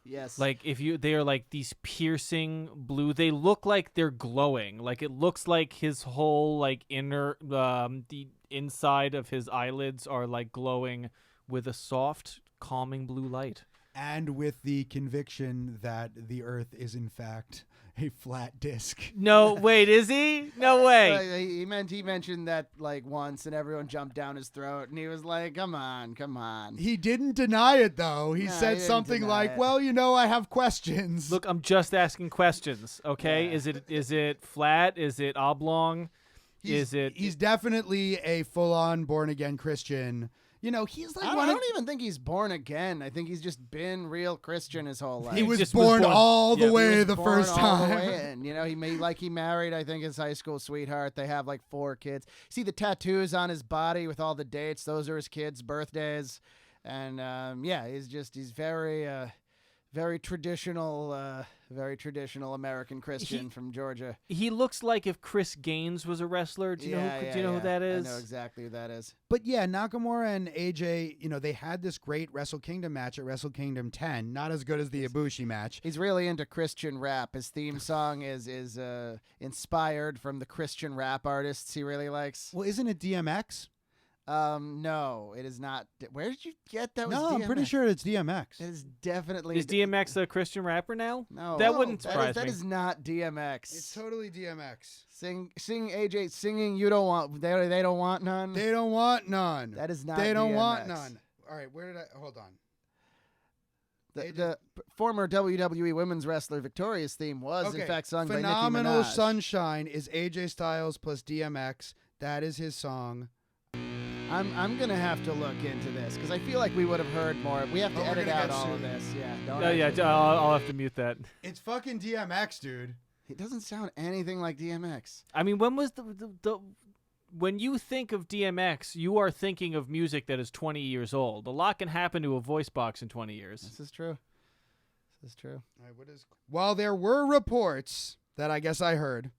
Yes. Like they are like these piercing blue. They look like they're glowing. Like it looks like his whole like inner the inside of his eyelids are like glowing with a soft, calming blue light. And with the conviction that the Earth is in fact a flat disc. No, wait, is he? No way. He mentioned that like once, and everyone jumped down his throat, and he was like, "Come on." He didn't deny it though. He No, he said didn't something deny like, it. "Well, I have questions." Look, I'm just asking questions. Okay, Yeah. is it flat? Is it oblong? He's definitely a full-on born-again Christian. He's like I one of don't even think he's born again. I think he's just been real Christian his whole life. he was just born was born- all the yeah, he way was the born first all the time. way in. He married, I think, his high school sweetheart. They have like 4 kids. See the tattoos on his body with all the dates? Those are his kids' birthdays. And he's very traditional American Christian from Georgia. He looks like if Chris Gaines was a wrestler. Do you know who that is? I know exactly who that is. But yeah, Nakamura and AJ, they had this great Wrestle Kingdom match at Wrestle Kingdom 10. Not as good as the Ibushi match. He's really into Christian rap. His theme song is inspired from the Christian rap artists he really likes. Well, isn't it DMX? No, it is not. Where did you get that? Was No, I'm pretty DMX? sure it's DMX. It is definitely. Is DMX a Christian rapper now? No, That wouldn't that is- surprise That me. is not DMX. It's totally DMX. Sing AJ singing. You don't want. They don't want none. They don't want none. That is not. They don't DMX. want none. All right, where did I hold on? The former WWE women's wrestler Victoria's theme was in fact sung by Nicki Phenomenal Minaj. Sunshine is AJ Styles plus DMX. That is his song. I'm gonna have to look into this because I feel like we would have heard more. We have to Oh, we're edit gonna out get all of sued. this. Yeah. Don't Oh yeah, actually- I'll have to mute that. It's fucking DMX, dude. It doesn't sound anything like DMX. I mean, when was the when you think of DMX, you are thinking of music that is 20 years old. A lot can happen to a voice box in 20 years. This is true. This is true. All right, While there were reports that I guess I heard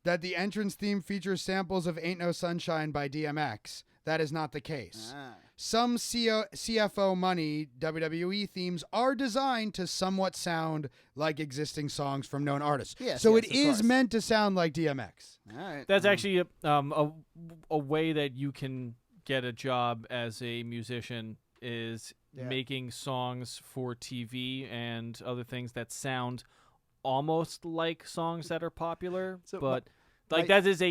that the entrance theme features samples of Ain't No Sunshine by DMX, that is not the case. Some CFO money WWE themes are designed to somewhat sound like existing songs from known artists. Yes, so yes, it of is course. meant to sound like DMX. All right. That's actually a way that you can get a job as a musician is Yeah. making songs for TV and other things that sound almost like songs that are popular, So, but like- that is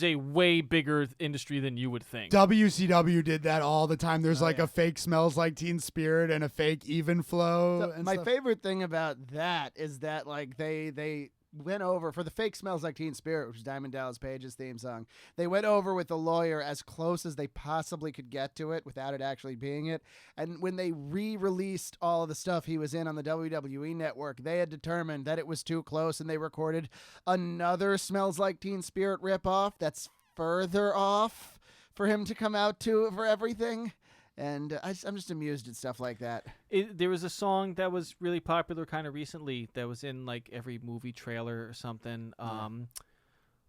a way bigger industry than you would think. WCW did that all the time. There's Oh, like yeah. a fake Smells Like Teen Spirit and a fake Even Flow. So and my stuff. favorite thing about that is that like they went over for the fake Smells Like Teen Spirit, which is Diamond Dallas Page's theme song. They went over with the lawyer as close as they possibly could get to it without it actually being it. And when they re-released all of the stuff he was in on the WWE network, they had determined that it was too close, and they recorded another Smells Like Teen Spirit ripoff that's further off for him to come out to for everything. And I'm just amused at stuff like that. There was a song that was really popular kind of recently that was in like every movie trailer or something.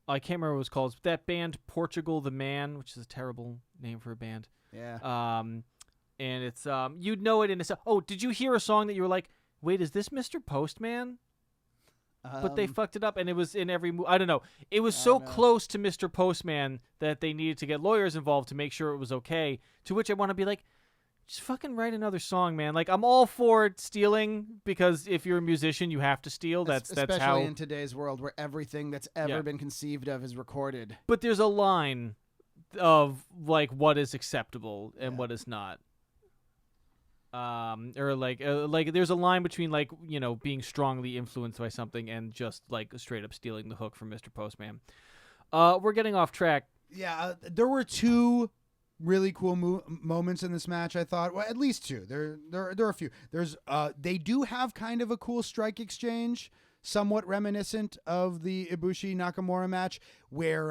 I can't remember what it was called. It's that band Portugal the Man, which is a terrible name for a band. Yeah. And it's you'd know it in a oh, did you hear a song that you were like, wait, is this Mr. Postman? But they fucked it up, and it was in every movie. I don't know. It was so know. close to Mr. Postman that they needed to get lawyers involved to make sure it was okay. To which I want to be like, just fucking write another song, man. Like, I'm all for stealing because if you're a musician, you have to steal. That's Especially how. in today's world where everything that's ever been conceived of is recorded. But there's a line of like what is acceptable and what is not. Or like there's a line between like, you know, being strongly influenced by something and just like straight up stealing the hook from Mr. Postman. We're getting off track. Yeah, there were two really cool moments in this match. I thought, well, at least two. There are a few. There's they do have kind of a cool strike exchange, somewhat reminiscent of the Ibushi Nakamura match, where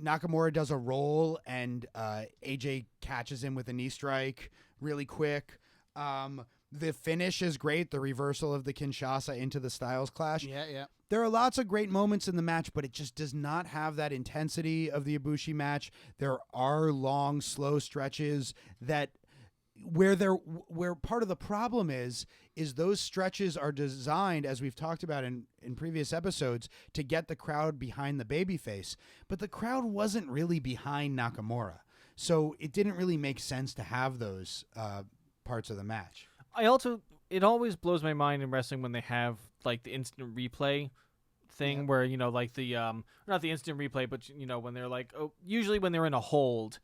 Nakamura does a roll and AJ catches him with a knee strike really quick. The finish is great. The reversal of the Kinshasa into the Styles Clash. Yeah. There are lots of great moments in the match, but it just does not have that intensity of the Ibushi match. There are long, slow stretches that where part of the problem is those stretches are designed, as we've talked about in previous episodes, to get the crowd behind the babyface. But the crowd wasn't really behind Nakamura, so it didn't really make sense to have those parts of the match. It always blows my mind in wrestling when they have like the instant replay thing where, you know, like the not the instant replay, but you know, when they're like, usually when they're in a hold.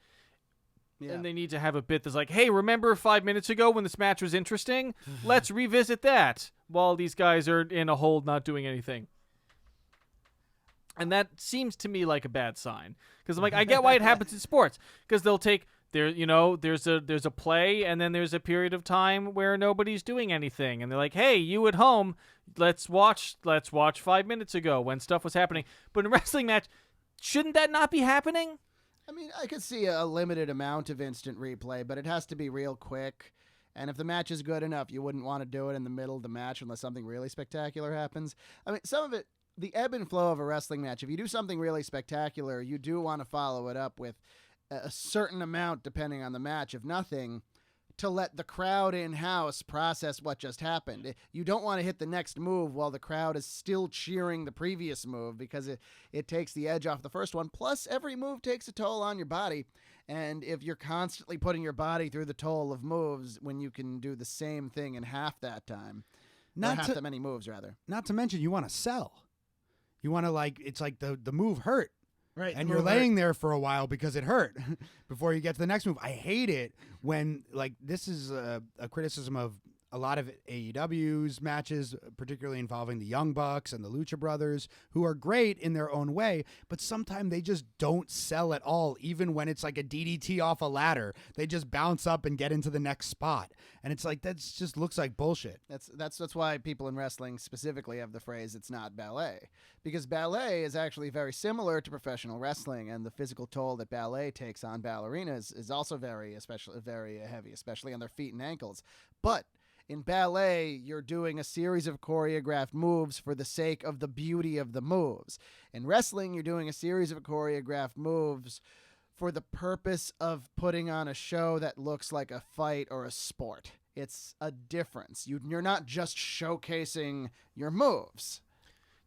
Yeah. And they need to have a bit that's like, hey, remember 5 minutes ago when this match was interesting? Let's revisit that while these guys are in a hold not doing anything. And that seems to me like a bad sign. Because I'm like, I get why it happens in sports. Because they'll take, there's a play and then there's a period of time where nobody's doing anything. And they're like, hey, you at home, let's watch 5 minutes ago when stuff was happening. But in a wrestling match, shouldn't that not be happening? I mean, I could see a limited amount of instant replay, but it has to be real quick. And if the match is good enough, you wouldn't want to do it in the middle of the match unless something really spectacular happens. I mean, some of it, the ebb and flow of a wrestling match, if you do something really spectacular, you do want to follow it up with a certain amount, depending on the match, if nothing, to let the crowd in-house process what just happened. You don't want to hit the next move while the crowd is still cheering the previous move because it takes the edge off the first one. Plus, every move takes a toll on your body. And if you're constantly putting your body through the toll of moves when you can do the same thing in half that time, half that many moves, rather. Not to mention, you want to sell. You want to, like, it's like the move hurt. Right. And you're laying there for a while because it hurt before you get to the next move. I hate it when, like, this is a criticism of a lot of AEW's matches, particularly involving the Young Bucks and the Lucha Brothers, who are great in their own way, but sometimes they just don't sell at all, even when it's like a DDT off a ladder. They just bounce up and get into the next spot. And it's like, that just looks like bullshit. That's why people in wrestling specifically have the phrase, it's not ballet. Because ballet is actually very similar to professional wrestling, and the physical toll that ballet takes on ballerinas is also very heavy, especially on their feet and ankles. But in ballet, you're doing a series of choreographed moves for the sake of the beauty of the moves. In wrestling, you're doing a series of choreographed moves for the purpose of putting on a show that looks like a fight or a sport. It's a difference. You're not just showcasing your moves.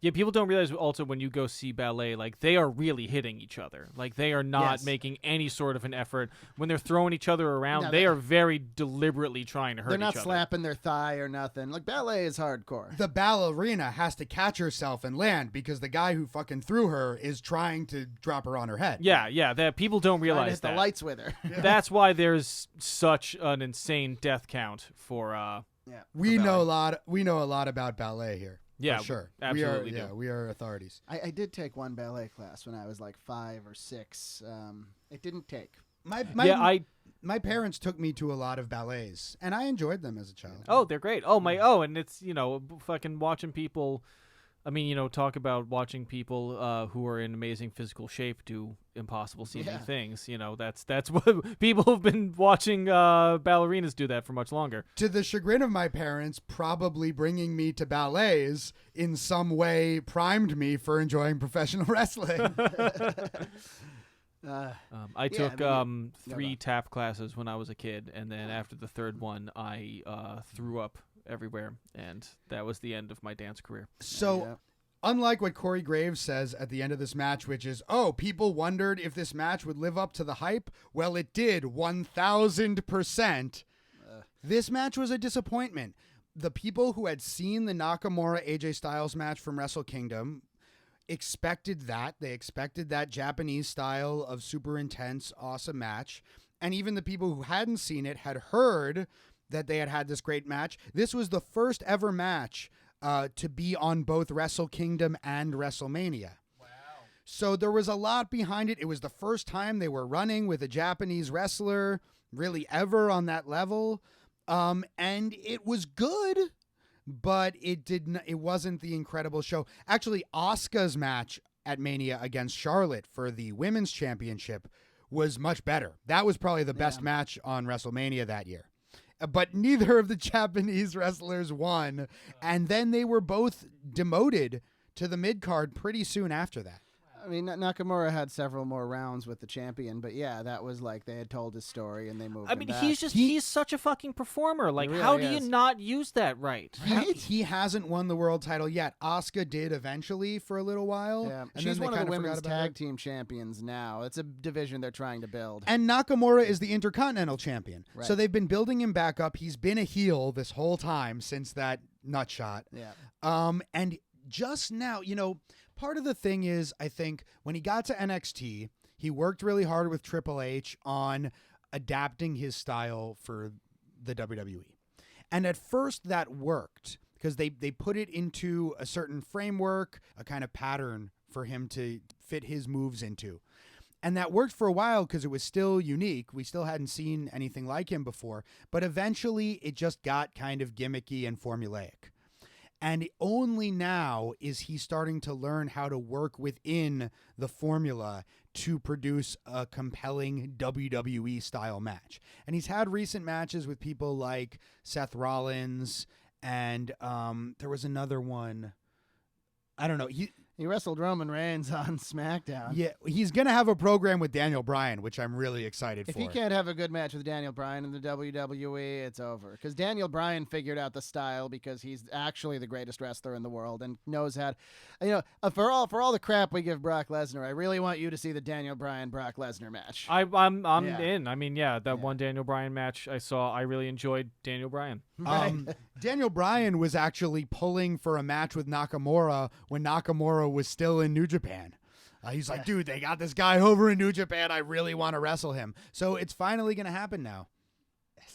Yeah, people don't realize also when you go see ballet, like, they are really hitting each other. Like, they are not making any sort of an effort. When they're throwing each other around, they are very deliberately trying to hurt each other. They're not slapping their thigh or nothing. Like, ballet is hardcore. The ballerina has to catch herself and land because the guy who fucking threw her is trying to drop her on her head. Yeah, that people don't realize hit that. The lights with her. Yeah. That's why there's such an insane death count for We know a lot about ballet here. Yeah, for sure. Absolutely. We are authorities. I did take one ballet class when I was like 5 or 6. It didn't take. My parents took me to a lot of ballets, and I enjoyed them as a child. Oh, they're great. And it's, fucking watching people. I mean, talk about watching people who are in amazing physical shape do impossible seeming things. That's what people have been watching ballerinas do that for much longer. To the chagrin of my parents, probably bringing me to ballets in some way primed me for enjoying professional wrestling. I took 3 tap classes when I was a kid, and then after the third one, I threw up everywhere, and that was the end of my dance career. So Unlike what Corey Graves says at the end of this match, which is, oh, people wondered if this match would live up to the hype. Well, it did 1,000%. This match was a disappointment. The people who had seen the Nakamura AJ Styles match from Wrestle Kingdom expected that. They expected that Japanese style of super intense, awesome match. And even the people who hadn't seen it had heard that they had had this great match. This was the first ever match to be on both Wrestle Kingdom and WrestleMania. Wow. So there was a lot behind it. It was the first time they were running with a Japanese wrestler really ever on that level. And it was good, but it wasn't the incredible show. Actually, Asuka's match at Mania against Charlotte for the women's championship was much better. That was probably the best match on WrestleMania that year. But neither of the Japanese wrestlers won, and then they were both demoted to the mid-card pretty soon after that. I mean, Nakamura had several more rounds with the champion, but yeah, that was like they had told his story and they moved him back. He's such a fucking performer. Like, He really how do is. you not use that right? He hasn't won the world title yet. Asuka did eventually for a little while. Yeah, and she's then one they of the kinda women's forgot about tag her. team champions now. It's a division they're trying to build. And Nakamura is the Intercontinental Champion. Right. So they've been building him back up. He's been a heel this whole time since that nut shot. Yeah. And just now, part of the thing is, I think, when he got to NXT, he worked really hard with Triple H on adapting his style for the WWE. And at first that worked because they put it into a certain framework, a kind of pattern for him to fit his moves into. And that worked for a while because it was still unique. We still hadn't seen anything like him before. But eventually it just got kind of gimmicky and formulaic. And only now is he starting to learn how to work within the formula to produce a compelling WWE style match. And he's had recent matches with people like Seth Rollins and there was another one. I don't know. He wrestled Roman Reigns on SmackDown. Yeah, he's going to have a program with Daniel Bryan, which I'm really excited If for. he can't have a good match with Daniel Bryan in the WWE, it's over. Because Daniel Bryan figured out the style because he's actually the greatest wrestler in the world and knows how to, for all the crap we give Brock Lesnar, I really want you to see the Daniel Bryan-Brock Lesnar match. I'm Yeah. in. I mean, that one Daniel Bryan match I saw, I really enjoyed Daniel Bryan. Daniel Bryan was actually pulling for a match with Nakamura when Nakamura was still in New Japan. He's like, dude, they got this guy over in New Japan. I really want to wrestle him. So it's finally going to happen now.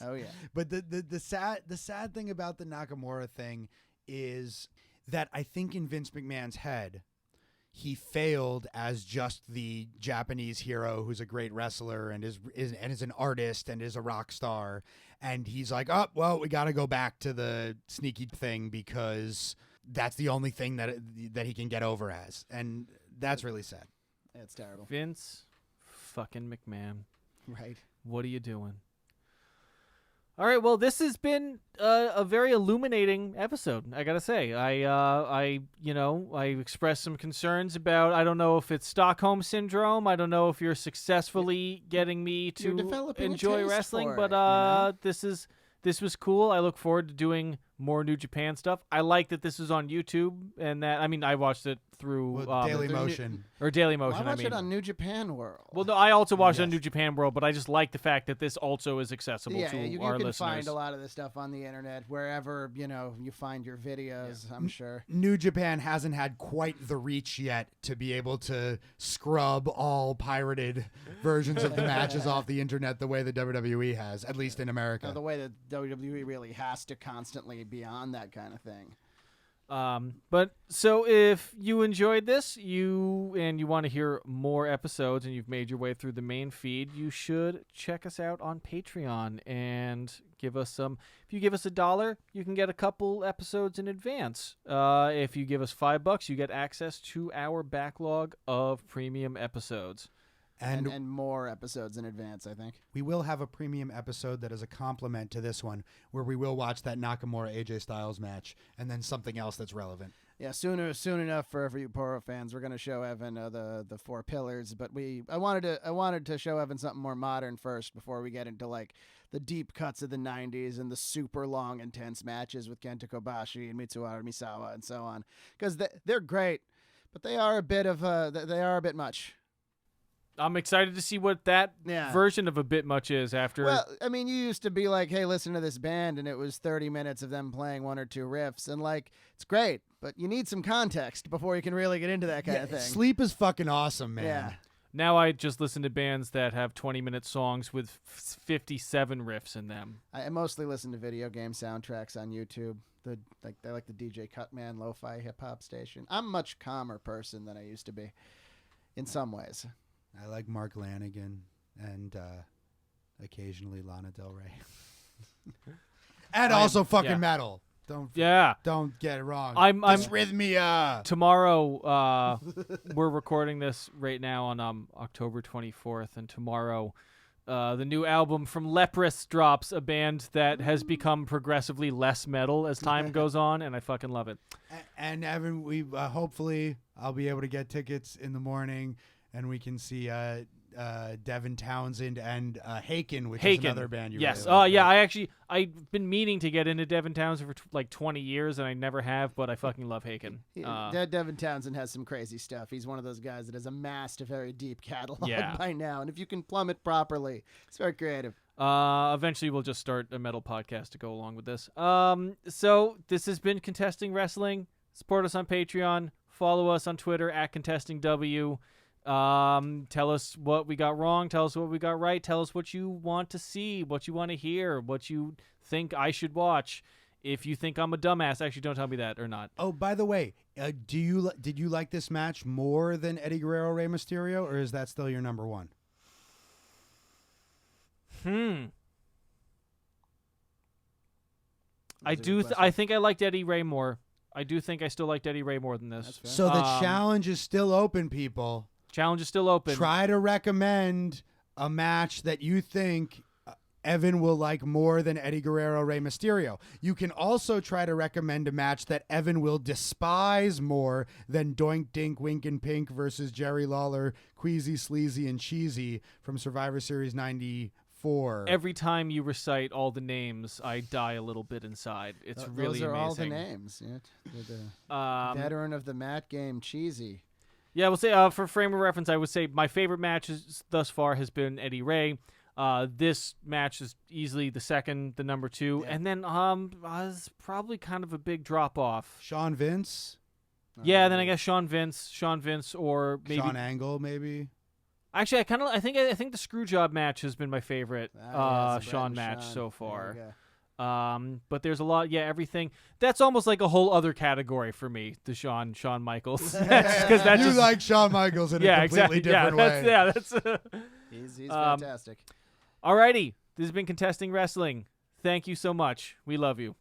Oh, yeah. But the sad thing about the Nakamura thing is that I think in Vince McMahon's head, he failed as just the Japanese hero who's a great wrestler and is an artist and is a rock star. And he's like, oh, well, we got to go back to the sneaky thing because that's the only thing that he can get over as. And that's really sad. It's terrible. Vince fucking McMahon. Right. What are you doing? All right, well, this has been a very illuminating episode, I gotta say. I expressed some concerns about, I don't know if it's Stockholm Syndrome. I don't know if you're successfully getting me You're to developing a enjoy taste wrestling, for but it, this was cool. I look forward to doing more New Japan stuff. I like that this is on YouTube, and that, I mean, I watched it through Daily the Motion. or Daily Well, Motion. I watch mean, it on New Japan World. well, no, I also watched it on Yes. New Japan World, but I just like the fact that this also is accessible Yeah, to you our can listeners. find a lot of this stuff on the internet wherever you find your videos. I'm sure. New Japan hasn't had quite the reach yet to be able to scrub all pirated versions of the matches off the internet the way the WWE has, at least in America. The way that WWE really has to constantly be on that kind of thing. But so if you enjoyed this, you want to hear more episodes and you've made your way through the main feed, you should check us out on Patreon and give us some. If you give us $1, you can get a couple episodes in advance. If you give us $5, you get access to our backlog of premium episodes. and more episodes in advance, I think. We will have a premium episode that is a complement to this one, where we will watch that Nakamura AJ Styles match and then something else that's relevant. Yeah, soon enough for you Poro fans, we're gonna show Evan the four pillars. But I wanted to show Evan something more modern first before we get into like the deep cuts of the '90s and the super long, intense matches with Kenta Kobashi and Mitsuharu Misawa and so on, because they're great, but they are a bit much. I'm excited to see what that Yeah. version of a bit much is after. Well, I mean, you used to be like, hey, listen to this band, and it was 30 minutes of them playing one or two riffs, and like, it's great, but you need some context before you can really get into that kind of thing. Sleep is fucking awesome, man. Yeah. Now I just listen to bands that have 20-minute songs with 57 riffs in them. I mostly listen to video game soundtracks on YouTube. They like the DJ Cutman lo-fi hip-hop station. I'm a much calmer person than I used to be in some ways. I like Mark Lanigan and occasionally Lana Del Rey. And also fucking yeah. metal. Don't get it wrong. I'm Dysrhythmia. tomorrow. We're recording this right now on October 24th, and tomorrow, the new album from Leprous drops, a band that has become progressively less metal as time goes on, and I fucking love it. And Evan, we hopefully I'll be able to get tickets in the morning, and we can see Devin Townsend and Haken, which is another band you yes. really like. Yeah, I've been meaning to get into Devin Townsend for like 20 years, and I never have, but I fucking love Haken. Devin Townsend has some crazy stuff. He's one of those guys that has amassed a very deep catalog Yeah. by now, and if you can plumb it properly, it's very creative. Eventually we'll just start a metal podcast to go along with this. So this has been Contesting Wrestling. Support us on Patreon. Follow us on Twitter @ContestingW. Tell us what we got wrong. Tell us what we got right. Tell us what you want to see, what you want to hear, what you think I should watch. If you think I'm a dumbass, actually don't tell me that or not. Oh, by the way, did you like this match more than Eddie Guerrero Rey Mysterio, or is that still your number one? I think I liked Eddie Ray more. I do think I still liked Eddie Ray more than this. That's fair. So the challenge is still open, people. Challenge is still open. Try to recommend a match that you think Evan will like more than Eddie Guerrero Rey Mysterio. You can also try to recommend a match that Evan will despise more than Doink Dink Wink and Pink versus Jerry Lawler, Queasy, Sleazy, and Cheesy from Survivor Series 94. Every time you recite all the names, I die a little bit inside. It's really Those are amazing. all the names. Yeah. The veteran of the mat game, Cheesy. Yeah, we'll say for frame of reference, I would say my favorite matches thus far has been Eddie Ray. This match is easily the second, the number two, and then was probably kind of a big drop off. Sean Vince? Yeah, then I guess Sean Vince, or maybe Sean Angle, maybe? Actually, I think the Screwjob match has been my favorite Yeah, Sean Brett and match Sean. so There far. you go. But there's a lot, everything. That's almost like a whole other category for me, the Shawn Michaels. Because that's You just, like Shawn Michaels in a completely different way. That's He's fantastic. Alrighty. This has been Contesting Wrestling. Thank you so much. We love you.